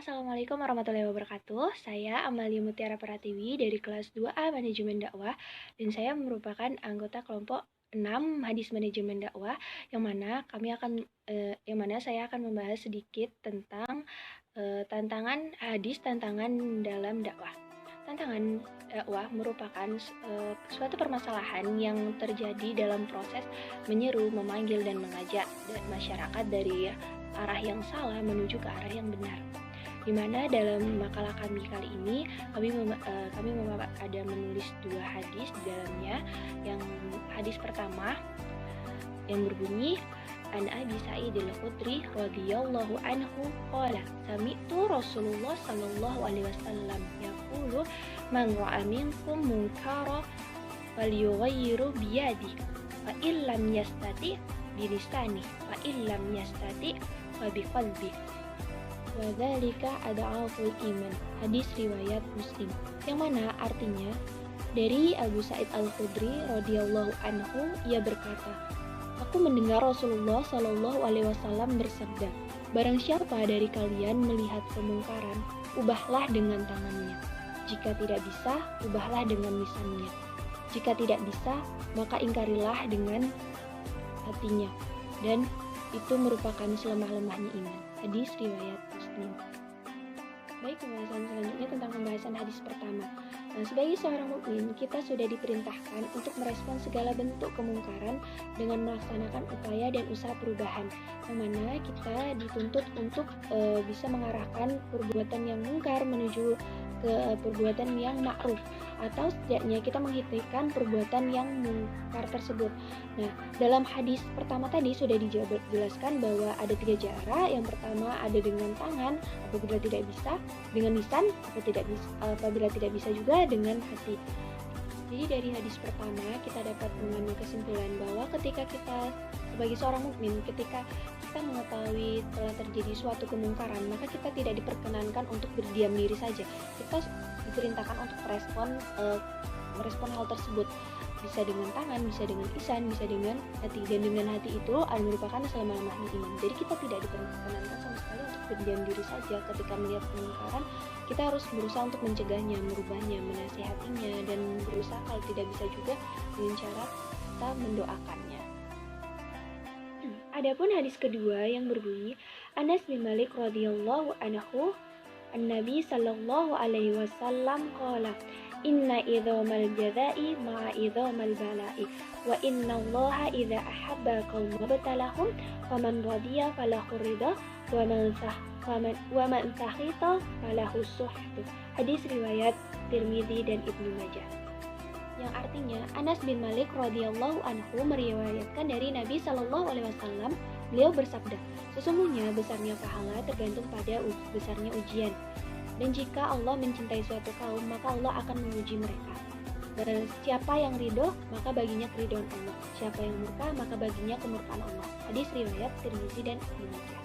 Assalamualaikum warahmatullahi wabarakatuh. Saya Amalia Mutiara Pratiwi dari kelas 2A Manajemen Dakwah dan saya merupakan anggota kelompok 6 Hadis Manajemen Dakwah yang mana saya akan membahas sedikit tentang tantangan dalam dakwah. Tantangan dakwah merupakan suatu permasalahan yang terjadi dalam proses menyeru, memanggil dan mengajak masyarakat dari arah yang salah menuju ke arah yang benar. Di mana dalam makalah kami kali ini kami ada menulis 2 hadis di dalamnya. Yang hadis pertama yang berbunyi An Abi Sa'id al-Khudri radhiyallahu anhu qala sami'tu Rasulullah sallallahu alaihi wasallam yaqulu man ra'a minkum munkara falyughayyiru biyadihi fa illam yastati bi lisanihi fa illam yastati fa biqalbihi wa dzalika ad'aful iman. Hadis riwayat Muslim. Yang mana artinya dari Abu Sa'id Al-Khudri radhiyallahu anhu, ia berkata, aku mendengar Rasulullah Shallallahu alaihi wasallam bersabda, barang siapa dari kalian melihat kemungkaran, ubahlah dengan tangannya. Jika tidak bisa, ubahlah dengan lisannya. Jika tidak bisa, maka ingkarilah dengan hatinya. Dan itu merupakan selemah-lemahnya iman. Hadis riwayat Muslim. Baik, pembahasan selanjutnya tentang pembahasan hadis pertama. Sebagai seorang mukmin, kita sudah diperintahkan untuk merespon segala bentuk kemungkaran dengan melaksanakan upaya dan usaha perubahan, yang mana kita dituntut untuk bisa mengarahkan perbuatan yang mungkar menuju ke perbuatan yang ma'ruf, atau setidaknya kita menghentikan perbuatan yang mungkar tersebut. Nah, dalam hadis pertama tadi sudah dijelaskan bahwa ada 3 cara. Yang pertama ada dengan tangan apabila tidak bisa, dengan lisan apabila tidak bisa juga dengan hati. Jadi dari hadis pertama kita dapat mengambil kesimpulan bahwa ketika kita sebagai seorang mukmin, ketika kita mengetahui telah terjadi suatu kemungkaran, maka kita tidak diperkenankan untuk berdiam diri saja. Kita diperintahkan untuk merespon hal tersebut, bisa dengan tangan, bisa dengan lisan, bisa dengan hati. Dan dengan hati itu merupakan selemah-lemahnya iman. Jadi kita tidak diperkenankan sama sekali untuk berdiam diri saja ketika melihat kemungkaran. Kita harus berusaha untuk mencegahnya, merubahnya, menasihatinya, dan berusaha kalau tidak bisa juga dengan cara kita mendoakannya. Adapun hadis kedua yang berbunyi Anas bin Malik radhiyallahu anhu An-Nabi sallallahu alaihi wasallam qala inna idhamal jazai ma'a idhamal bala'i wa inna allaha idha ahabba qawma batalahum faman radiya falahu ridha wa man sakhita falahu suhtu. Hadis riwayat Tirmidzi dan Ibnu Majah. Yang artinya Anas bin Malik radhiyallahu anhu meriwayatkan dari Nabi sallallahu alaihi wasallam, beliau bersabda, sesungguhnya besarnya pahala tergantung pada besarnya ujian. Dan jika Allah mencintai suatu kaum, maka Allah akan menguji mereka. Dan siapa yang ridho, maka baginya keridhaan Allah. Siapa yang murka, maka baginya kemurkaan Allah. Hadis riwayat Tirmidzi dan Ibnu Majah.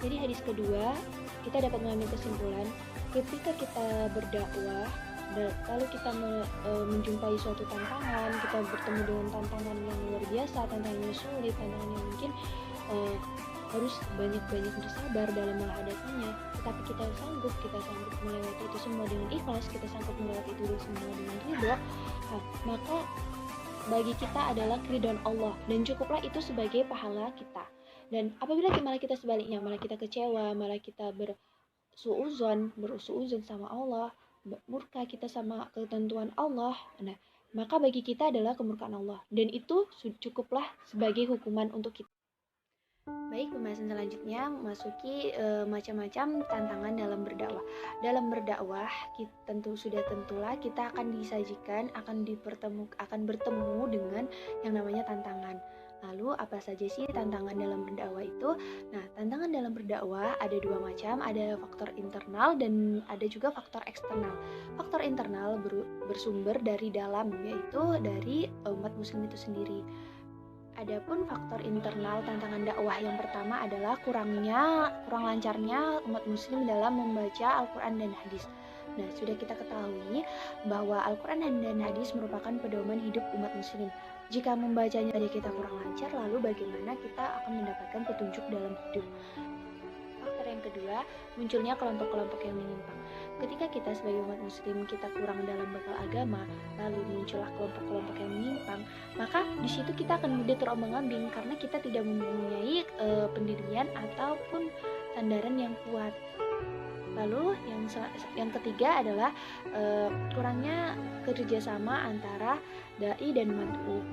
Jadi hadis kedua, kita dapat mengambil kesimpulan ketika kita berdakwah, kalau kita menjumpai suatu tantangan, kita bertemu dengan tantangan yang luar biasa, tantangan yang sulit, tantangan yang mungkin harus banyak-banyak bersabar dalam menghadapinya, tetapi kita sanggup melewati itu semua dengan ikhlas, kita sanggup melewati itu semua dengan ridho, maka bagi kita adalah keridhaan Allah dan cukuplah itu sebagai pahala kita. Dan apabila malah kita sebaliknya, malah kita kecewa, malah kita bersuuzon sama Allah, murka kita sama ketentuan Allah, nah maka bagi kita adalah kemurkaan Allah dan itu cukuplah sebagai hukuman untuk kita. Baik, pembahasan selanjutnya memasuki macam-macam tantangan dalam berdakwah. Dalam berdakwah, tentulah kita akan disajikan, akan bertemu dengan yang namanya tantangan. Lalu apa saja sih tantangan dalam berdakwah itu? Nah, tantangan dalam berdakwah ada 2 macam, ada faktor internal dan ada juga faktor eksternal. Faktor internal bersumber dari dalam, yaitu dari umat muslim itu sendiri. Adapun faktor internal tantangan dakwah yang pertama adalah kurang lancarnya umat muslim dalam membaca Al-Quran dan hadis. Nah, sudah kita ketahui bahwa Al-Quran dan hadis merupakan pedoman hidup umat muslim. Jika membacanya saja kita kurang lancar, lalu bagaimana kita akan mendapatkan petunjuk dalam hidup? Faktor yang kedua adalah munculnya kelompok-kelompok yang menyimpang. Ketika kita sebagai umat muslim kita kurang dalam bekal agama, lalu muncullah kelompok-kelompok yang menyimpang, maka di situ kita akan mudah terombang-ambing karena kita tidak mempunyai pendirian ataupun sandaran yang kuat. Lalu yang ketiga adalah kurangnya kerjasama antara dai dan mad'u.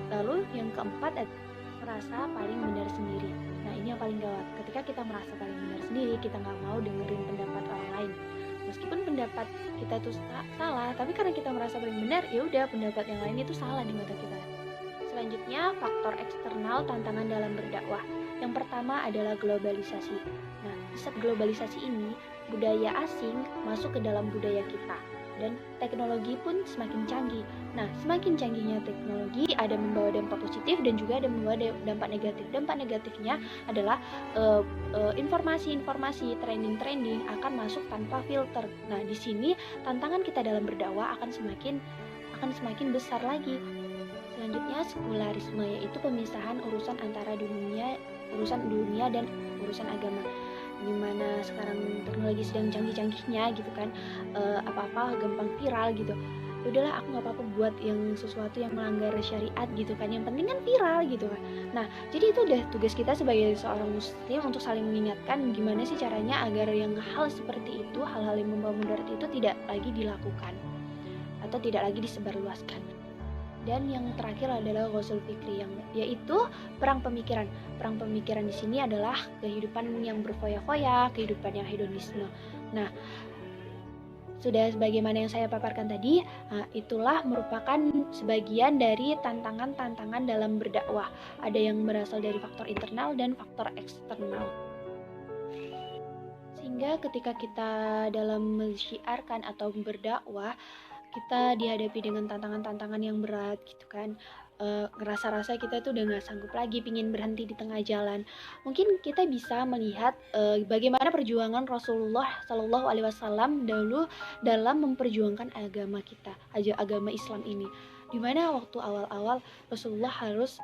Lalu yang keempat merasa paling benar sendiri. Nah, ini yang paling gawat. Ketika kita merasa paling benar sendiri, kita nggak mau dengerin pendapat orang lain. Meskipun pendapat kita itu salah, tapi karena kita merasa paling benar, ya udah pendapat yang lain itu salah di mata kita. Selanjutnya, faktor eksternal tantangan dalam berdakwah. Yang pertama adalah globalisasi. Nah, di saat globalisasi ini, budaya asing masuk ke dalam budaya kita dan teknologi pun semakin canggih. Nah, semakin canggihnya teknologi ada membawa dampak positif dan juga ada membawa dampak negatif. Dampak negatifnya adalah informasi-informasi trending akan masuk tanpa filter. Nah, di sini tantangan kita dalam berdakwah akan semakin besar lagi. Selanjutnya, sekularisme, yaitu pemisahan urusan antara urusan dunia dan urusan agama. Dimana sekarang teknologi sedang canggih-canggihnya gitu kan, apa-apa gampang viral gitu. Udahlah, aku nggak apa-apa buat yang sesuatu yang melanggar syariat gitu kan, yang penting kan viral gitu kan. Nah, jadi itu udah tugas kita sebagai seorang muslim untuk saling mengingatkan gimana sih caranya agar yang hal seperti itu, hal-hal yang membawa mudarat itu tidak lagi dilakukan atau tidak lagi disebarluaskan. Dan yang terakhir adalah ghazul fikri, yaitu perang pemikiran. Perang pemikiran di sini adalah kehidupan yang berfoya-foya, kehidupan yang hedonisme. Nah, sudah sebagaimana yang saya paparkan tadi, itulah merupakan sebagian dari tantangan-tantangan dalam berdakwah. Ada yang berasal dari faktor internal dan faktor eksternal. Sehingga ketika kita dalam mensyiarkan atau berdakwah, kita dihadapi dengan tantangan-tantangan yang berat gitu kan, ngerasa-rasa kita tuh udah gak sanggup lagi, pingin berhenti di tengah jalan. Mungkin kita bisa melihat bagaimana perjuangan Rasulullah Shallallahu Alaihi Wasallam dahulu dalam memperjuangkan agama kita, agama Islam ini. Dimana waktu awal-awal Rasulullah harus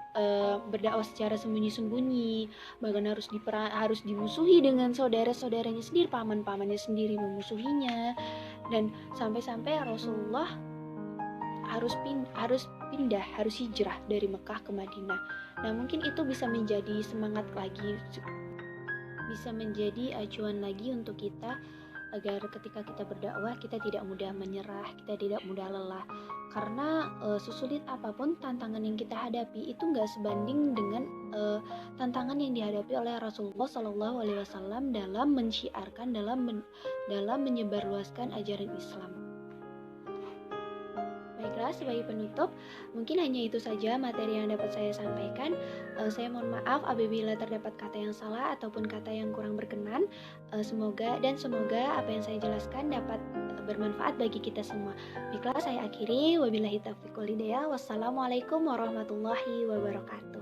berdakwah secara sembunyi-sembunyi, bahkan harus dimusuhi dengan saudara-saudaranya sendiri, paman-pamannya sendiri memusuhinya, dan sampai-sampai Rasulullah harus hijrah dari Mekah ke Madinah. Nah, mungkin itu bisa menjadi semangat lagi, bisa menjadi acuan lagi untuk kita agar ketika kita berdakwah kita tidak mudah menyerah, kita tidak mudah lelah. Karena sesulit apapun tantangan yang kita hadapi itu nggak sebanding dengan tantangan yang dihadapi oleh Rasulullah Shallallahu Alaihi Wasallam dalam mensyiarkan, dalam menyebarluaskan ajaran Islam. Baiklah, sebagai penutup, mungkin hanya itu saja materi yang dapat saya sampaikan. Saya mohon maaf apabila terdapat kata yang salah ataupun kata yang kurang berkenan. Semoga apa yang saya jelaskan dapat bermanfaat bagi kita semua. Baiklah, saya akhiri. Wabillahi taufiq wal hidayah. Wassalamualaikum warahmatullahi wabarakatuh.